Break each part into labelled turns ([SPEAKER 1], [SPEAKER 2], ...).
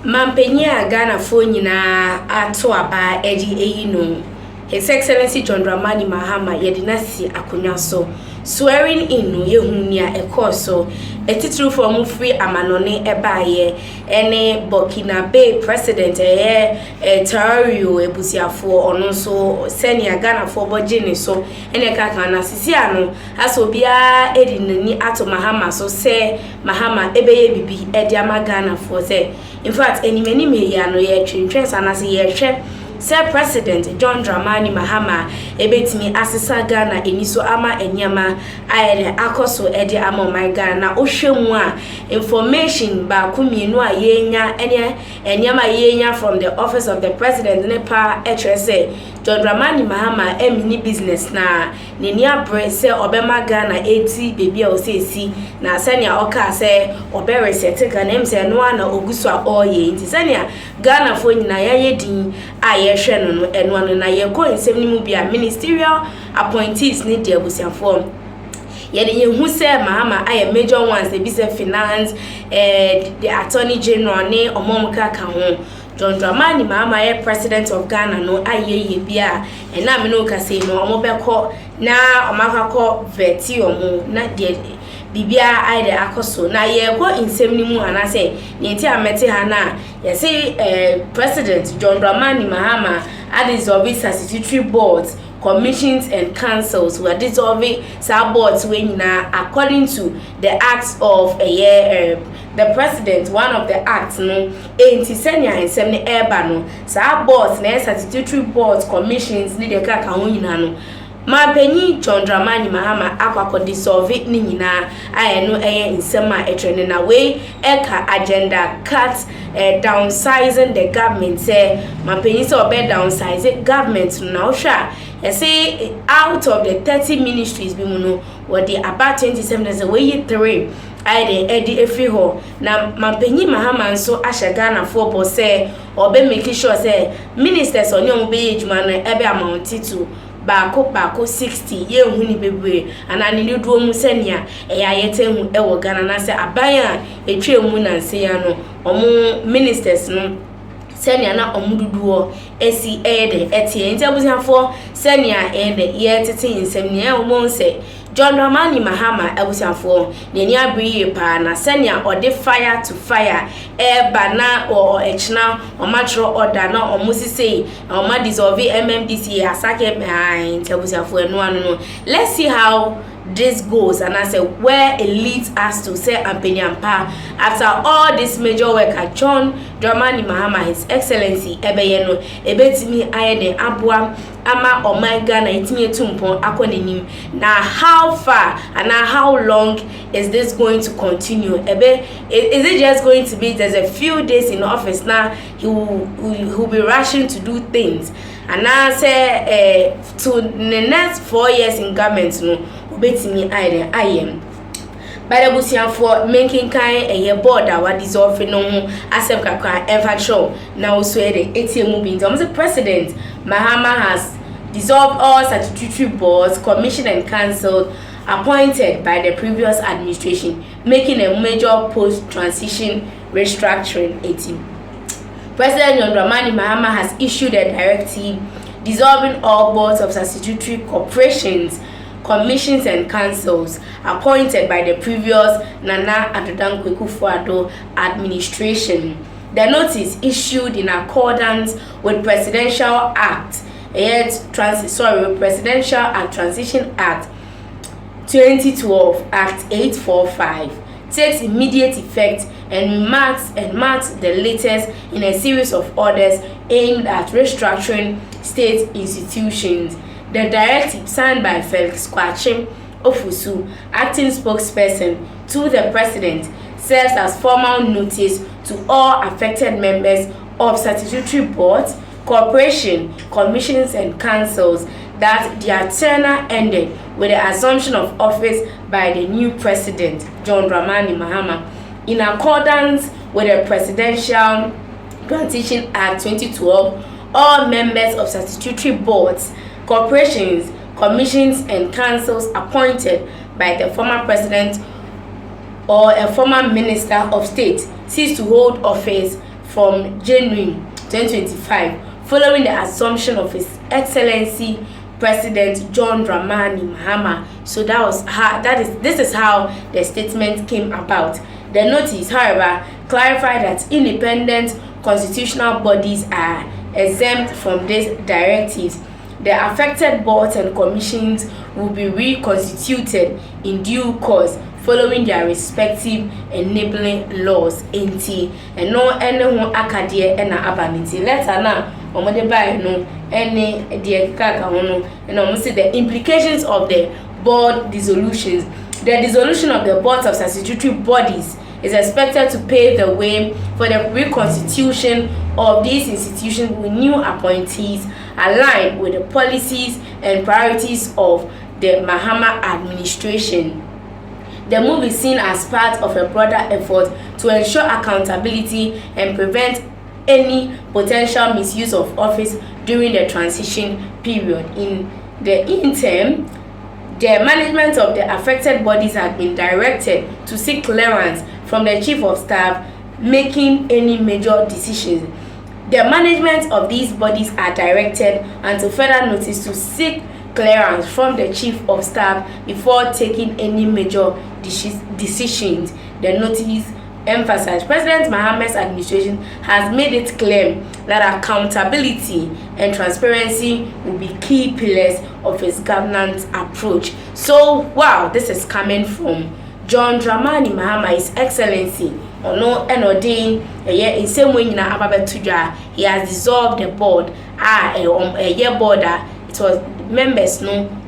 [SPEAKER 1] Mampenya Ghana phone na ato aba edi no. His Excellency John Dramani Mahama yedinasi akonya so swearing in no yehunia ekoso etitru from free amanone ebaye ene Burkina president Traoré ebusiafo ono so senior Ghana for bojini so ene kaka na sisi ano aso bia edinani ato Mahama so se Mahama ebeye bibi edi ama Ghana for say in fact enimeni me ya no ye twentwen sanase ye hwe Sir President John Dramani Mahama ebetimi asesa Ghana eniso ama enyama ayede akoso ede ama my Ghana na ohwemu a information ba kumienu a yenya enyama yenya from the office of the president ne pa etrese John Dramani Mahama emini business na neni abre se obema Ghana eti bebi a osesi na senia oka se obere sete Ghana emse no na ogusu a oye nti senia Ghana fo nyina yaye din aye hwe no eno no na ye ko nsem ni mu bia ministerial appointees ni de abusiafo yede yehu se Mahama aye major ones e bi se finance the attorney general ne omomka ka ho John Dramani Mahama ye president of Ghana no aye bia na me no ka say no omobeko na omakako veti omo na de bibia aide akoso na ye ko insem ni mu anase ni ti amete ha na ye say president John Dramani Mahama had dissolved statutory boards, commissions and councils were dissolving boards when according to the acts of a year the president one of the acts no senior and 70 no boards na statutory boards commissions ni de kaka ho nyina no Mapenyi John Dramani Mahama akwako dissolve ni nyina ayeno nsema etrene na we eka agenda cut downsizing the government say mapenyi say obe downsize government na ohwa say out of the 30 ministries bi mu no what the about 27 is we 3 aide edi efiho na mapenyi Mahama nso ahye Ghana for bo say obe make sure say ministers onyo be ejuma no ebe amount to Bako 60 ye huni bebre anani ni duo mu senia ayete hu ewo Ghana na se aban etwe mu na nse ya no omu ministers no senia na omududuo esi ede etie nti abusiafo senia ede ye tete nsem ne omo nse John Dramani Mahama abusiafo neni abriye pa na senia ode fire to fire bana o echna o matro order na omusise o ma dissolve MMDC asake behind abusiafo eno anu let's see how this goes and I say where it leads us to say Ampenyampa after all this major work at John Dramani Mahama His Excellency ebeyeno ebetimi ayede abua ama omega na itinye tumpon akonenim na how far and how long is this going to continue is it just going to be there's a few days in office now he will be rushing to do things and I say to the next 4 years in government no obetimi ayem by the busian for making kind a board that was dissolved no asem kakra ever show now so the ATM being the president Mahama has dissolved all statutory boards, commission and council appointed by the previous administration, making a major post-transition restructuring 18. President John Dramani Mahama has issued a directive dissolving all boards of statutory corporations, commissions and councils appointed by the previous Nana Addo Dankwa administration. The notice issued in accordance with Presidential Act Presidential and Transition Act 2012 Act 845 takes immediate effect and marks the latest in a series of orders aimed at restructuring state institutions. The directive signed by Felix Kwachim Ofusu, acting spokesperson to the president, serves as formal notice to all affected members of statutory boards, corporation, commissions and councils that their tenure ended with the assumption of office by the new president, John Dramani Mahama. In accordance with the Presidential Transition Act 2012, all members of statutory boards, corporations, commissions and councils appointed by the former president or a former minister of state cease to hold office from January 2025 following the assumption of His Excellency President John Dramani Mahama. So this is how the statement came about. The notice, however, clarified that independent constitutional bodies are exempt from these directives. The affected boards and commissions will be reconstituted in due course following their respective enabling laws. And no anyone akadie and abanity. Letter now, omode by no any dear kaka no, and almost the implications of the board dissolutions. The dissolution of the boards of statutory bodies is expected to pave the way for the reconstitution of these institutions with new appointees aligned with the policies and priorities of the Mahama administration. The move is seen as part of a broader effort to ensure accountability and prevent any potential misuse of office during the transition period. In the interim, the management of the affected bodies has been directed to seek clearance from the Chief of Staff making any major decisions. The management of these bodies are directed until further notice to seek clearance from the Chief of Staff before taking any major decisions. The notice emphasized President Mahama's administration has made it clear that accountability and transparency will be key pillars of his governance approach. So, wow, this is coming from John Dramani Mahama, His Excellency. Ono enodin in same way na ababetuja. He has dissolved the board. A board that it was members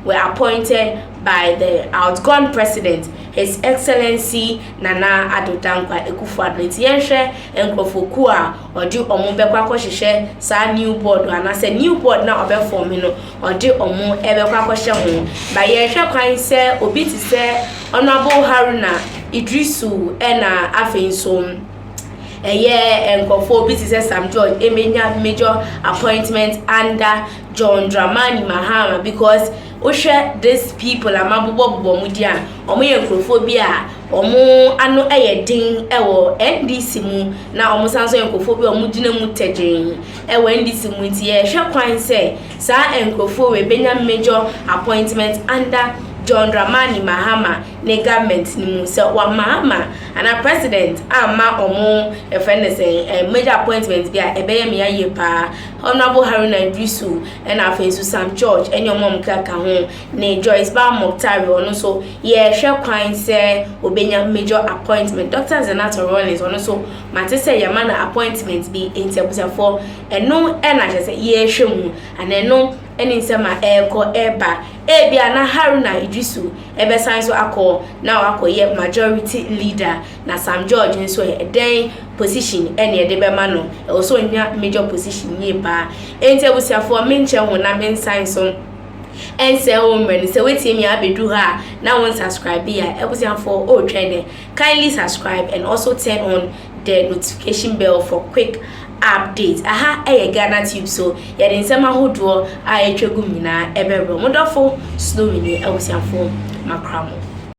[SPEAKER 1] were appointed by the outgone president, His Excellency Nana Addo Dankwa Akufo-Addo. Yenshe enkrofo a odi omo bekwa kwahye sa new board ana say new board na obeform no odi omo ebekwa kwahye ho ba yehwe kwan se obi ti se Honorable Haruna Idrisu ena afenso enkrofo obi ti se Sam George emenya major appointment under John Dramani Mahama, because these people amabobo mudia omo yenkrofobia omo ano din ewo NDC mu na omo sanso yenkrofobia omo gina mu tedin ewo NDC mu ntie hwe kwan se sa enkrofo we benya major appointment under John Dramani Mahama ne government ni mu se wa Mahama ana president ama omo major appointment bia ebeye me aye pa Honorable Haruna Idrisu and afensu Sam George enyo mom kaka ho ne Joyce Ba Moktari ono so ye hwe kwan se obenya major appointment. Dr. Zenato Rollins ono so mate se ye mana appointment bi entiabusafo eno ena je se ye hwe mu aneno eni nsema eko eba ebia na Haruna Idrisu ebe sanso akọ na akọ majority leader na Sam George nso den position ene de be ma no also nya major position ye ba entiabusafo menche ho na men sanso ense o mreni se wetie mi abedu ha na won subscribe ya ebusiafo o twede kindly subscribe and also turn on the notification bell for quick updates. Ghanatube, so yɛde nsɛm ahodoɔ a etwegu nyinaa ɛbɛbrɛ mo dɔfo slow ni awusiafo makramo.